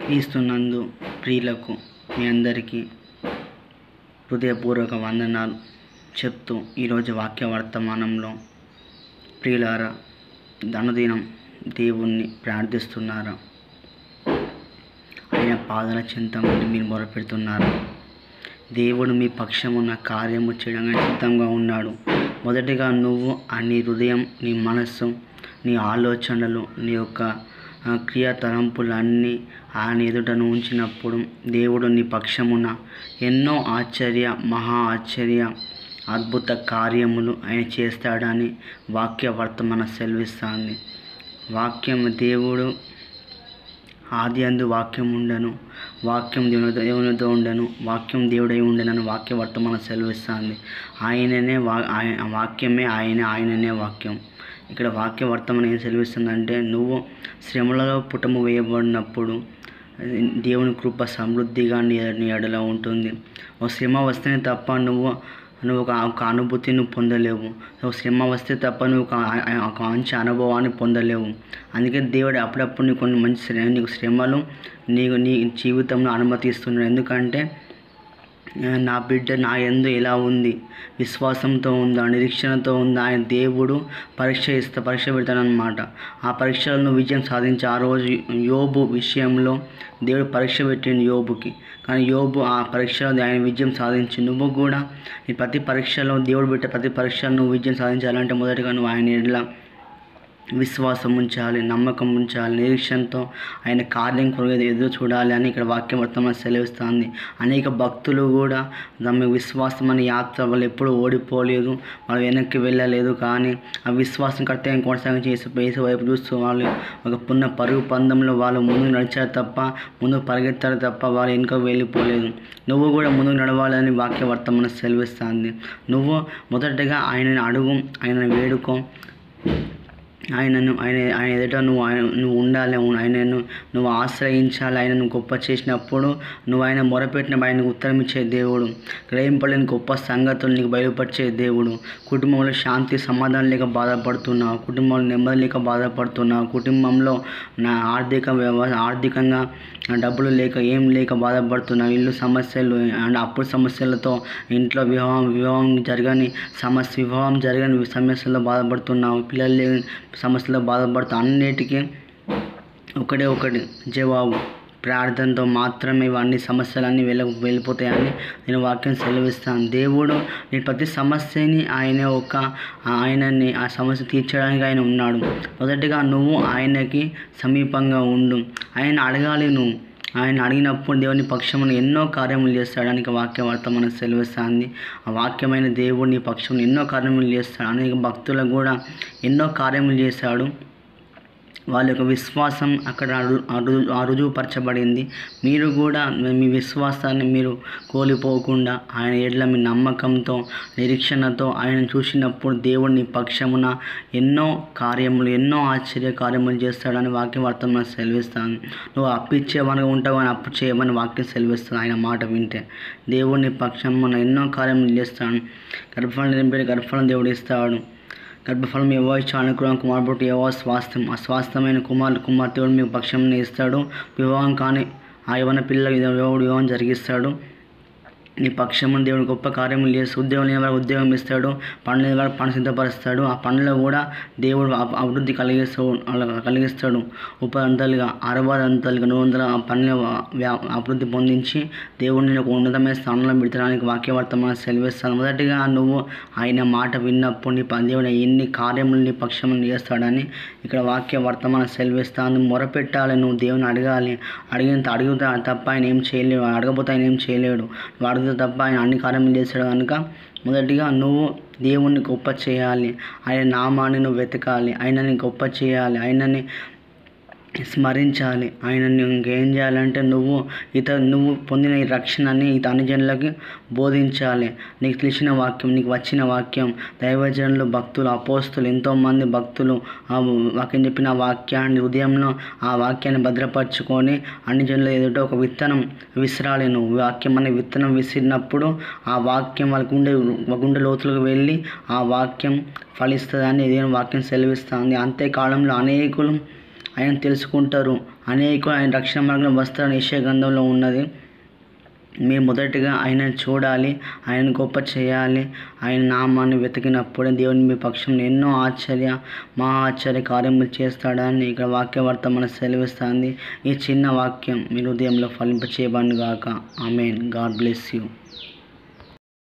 క్రీస్తునందు ప్రియులకు మీ అందరికీ హృదయపూర్వక వందనాలు చెప్తూ ఈరోజు వాక్య వర్తమానంలో ప్రియులారా, దినం దేవుణ్ణి ప్రార్థిస్తున్నారా? ఆయన పాదాల చెంత నుండి మీరు మొరపెడుతున్నారా? దేవుడు మీ పక్షమున్న కార్యము చేయడానికి సిద్ధంగా ఉన్నాడు. మొదటిగా నువ్వు నీ హృదయం, నీ మనస్సు, నీ ఆలోచనలు, నీ యొక్క క్రియా తలంపులన్నీ ఆయన ఎదుటను ఉంచినప్పుడు దేవుడు నీ పక్షమున ఎన్నో మహా ఆశ్చర్య అద్భుత కార్యములు ఆయన చేస్తాడని వాక్య వర్తమానం సెలవిస్తుంది. దేవుడు ఆది అందు వాక్యం ఉండను, వాక్యం దేవునితో ఉండను, వాక్యం దేవుడై ఉండనని వాక్య వర్తమానం సెలవిస్తుంది. వాక్యమే ఆయననే వాక్యం. ఇక్కడ వాక్య వర్తమానం ఏం సెలవిస్తుందంటే, నువ్వు శ్రమలలో పుటము వేయబడినప్పుడు దేవుని కృప సమృద్ధిగా నీ ఎడల ఉంటుంది. ఒక శ్రమ వస్తేనే తప్ప నువ్వు ఒక అనుభూతిని పొందలేవు. ఒక శ్రమ వస్తే తప్ప నువ్వు ఒక మంచి అనుభవాన్ని పొందలేవు. అందుకే దేవుడు అప్పుడప్పుడు నీకు కొన్ని నీకు శ్రమలు నీ జీవితంలో అనుమతిస్తున్నాడు. ఎందుకంటే నా బిడ్డ నా యందు ఎలా ఉంది, విశ్వాసంతో ఉందా, నిరీక్షణతో ఉందా, ఆయన దేవుడు పరీక్ష పెడతాడనమాట. ఆ పరీక్షలను విజయం సాధించి ఆ రోజు యోబు విషయంలో దేవుడు పరీక్ష పెట్టిండు యోబుకి. కానీ యోబు ఆ పరీక్షలో ఆయన విజయం సాధించి, నువ్వు కూడా ఈ ప్రతి పరీక్షలో దేవుడు పెట్టే ప్రతి పరీక్షలో నువ్వు విజయం సాధించాలంటే మొదటిగా నువ్వు ఆయన ఎడల విశ్వాసం ఉంచాలి, నమ్మకం ఉంచాలి, నిరీక్షణతో ఆయన కార్యం కొరకు ఎదురు చూడాలి అని ఇక్కడ వాక్యం వర్తమానం సెలవిస్తుంది. అనేక భక్తులు కూడా తమ విశ్వాసం అనే యాత్ర వాళ్ళు ఎప్పుడూ ఓడిపోలేదు, వాళ్ళు వెనక్కి వెళ్ళలేదు. కానీ ఆ విశ్వాసం కర్తవ్యం కొనసాగించి యేసు వైపు చూస్తూ వాళ్ళు ఒక పరుగు పందంలో వాళ్ళు ముందుకు నడిచారు తప్ప, ముందుకు పరిగెత్తారు తప్ప వాళ్ళు వెనుక వెళ్ళిపోలేదు. నువ్వు కూడా ముందుకు నడవాలని వాక్య వర్తమానం సెలవిస్తుంది. నువ్వు మొదటగా ఆయనని అడుగు, ఆయనను వేడుకో, ఆయన ఎదుట నువ్వు ఉండాలి, ఆయనను నువ్వు ఆశ్రయించాలి. ఆయనను గొప్ప చేసినప్పుడు నువ్వు ఆయన మొరపెట్టినప్పుడు ఆయనకు ఉత్తరం ఇచ్చే దేవుడు. గ్రహింపలేని గొప్ప సంగతులు నీకు బయలుపరిచే దేవుడు. కుటుంబంలో శాంతి సమాధానం లేక బాధపడుతున్నావు, కుటుంబంలో నెమ్మది లేక బాధపడుతున్నావు, కుటుంబంలో ఆర్థికంగా డబ్బులు ఏం లేక బాధపడుతున్నావు, ఇల్లు సమస్యలు అండ్ అప్పుల సమస్యలతో, ఇంట్లో వివాహం జరగని సమస్యల్లో బాధపడుతున్నావు, పిల్లలు లేని సమస్యలో బాధపడుతున్నావు. అన్నిటికీ ఒకటి జవాబు, ప్రార్థనతో మాత్రమే ఇవన్నీ సమస్యలన్నీ వెళ్ళిపోతాయని నేను వాక్యం సెలవిస్తాను. దేవుడు నీ ప్రతి సమస్యని ఆయనని ఆ సమస్య తీర్చడానికి ఆయన ఉన్నాడు. మొదటిగా నువ్వు ఆయనకి సమీపంగా ఉండు, ఆయన అడగాలి. నువ్వు ఆయన అడిగినప్పుడు దేవుని పక్షమును ఎన్నో కార్యములు చేస్తాడానికి వాక్య వర్తమానం సెలవిస్తుంది. ఆ వాక్యమైన దేవుడు నీ పక్షమును ఎన్నో కార్యములు చేస్తాడు. అనేక భక్తులకు కూడా ఎన్నో కార్యములు చేశాడు. వాళ్ళ యొక్క విశ్వాసం అక్కడ రుజువుపరచబడింది. మీరు కూడా మీ విశ్వాసాన్ని మీరు కోల్పోకుండా ఆయన ఎడల మీ నమ్మకంతో, నిరీక్షణతో ఆయన చూసినప్పుడు దేవుడు నీ పక్షమున ఎన్నో ఆశ్చర్య కార్యములు చేస్తాడని వాక్యం వర్తమానం సెలవిస్తాను. నువ్వు అప్పిచ్చేవని ఉంటావు అని అప్పు చేయమని వాక్యం సెలవిస్తాను. ఆయన మాట వింటే దేవుడు నీ పక్షమున ఎన్నో కార్యములు చేస్తాడు. గర్భఫలం నింపే గర్భఫలం దేవుడు ఇస్తాడు. గర్భఫలం ఏవో ఇచ్చా అనుకున్న కుమారుడు ఏవో స్వాస్థ్యం, అస్వాస్థ్యమైన కుమార్తెడు మీకు పక్షం ఇస్తాడు. వివాహం కానీ ఆ యవన పిల్లలకు వివాహం జరిగిస్తాడు. నీ పక్షమును దేవుడు గొప్ప కార్యములు చేసి ఉద్యోగం లేని వారికి ఉద్యోగం ఇస్తాడు, పనులు లేని వారికి పనులు సిద్ధపరుస్తాడు. ఆ పనులు కూడా దేవుడు అభివృద్ధి కలిగిస్తాడు. 30 అంతలుగా 60 అంతలుగా 100 పనులు అభివృద్ధి పొందించి దేవుడిని ఒక ఉన్నతమైన స్థానంలో పెడతానికి వాక్య వర్తమానం సెలవిస్తాను. మొదటిగా నువ్వు ఆయన మాట విన్నప్పుడు దేవుడు ఎన్ని కార్యములు నీ పక్షమును చేస్తాడని ఇక్కడ వాక్య వర్తమానం సెలవిస్తాను. మొరపెట్టాలి, నువ్వు దేవుని అడగాలి. అడుగుతా తప్ప ఆయన ఏం చేయలేడు, అడగపోతే ఆయన ఏం చేయలేడు. వాడు తప్ప ఆయన అన్ని కార్యములు చేశాడు కనుక మొదటిగా నువ్వు దేవుణ్ణి గొప్ప చేయాలి, ఆయన నామాన్ని నువ్వు వెతకాలి, ఆయనని గొప్ప చేయాలి, ఆయనని స్మరించాలి. ఆయనని ఇంకేం చేయాలంటే నువ్వు పొందిన ఈ రక్షణని అన్ని జనులకి బోధించాలి. నీకు తెలిసిన వాక్యం, నీకు వచ్చిన వాక్యం, దైవజనులు, భక్తులు, అపోస్తులు, ఎంతోమంది భక్తులు వాక్యం చెప్పిన వాక్యాన్ని హృదయంలో ఆ వాక్యాన్ని భద్రపరచుకొని అన్ని జనుల ఎదుట ఒక విత్తనం విసిరాలి. నువ్వు వాక్యం అనే విత్తనం విసిరినప్పుడు ఆ వాక్యం వాళ్ళ గుండె లోతులకు వెళ్ళి ఆ వాక్యం ఫలిస్తుందని ఏదైనా వాక్యం సెలవిస్తుంది. అంత్యకాలంలో ఆయన తెలుసుకుంటారు. అనేకులు ఆయన రక్షణ మార్గంలో వస్తారని యెషయా గ్రంథంలో ఉన్నది. మీరు మొదటిగా ఆయనను చూడాలి, ఆయన గొప్ప చేయాలి. ఆయన నామాన్ని వెతికినప్పుడే దేవుని మీ పక్షంలో ఎన్నో మహా ఆశ్చర్య కార్యములు చేస్తాడని ఇక్కడ వాక్యవార్త మనకు సెలవిస్తుంది. ఈ చిన్న వాక్యం మీ హృదయంలో ఫలింపచేయబడును గాక. ఆమేన్. God bless you.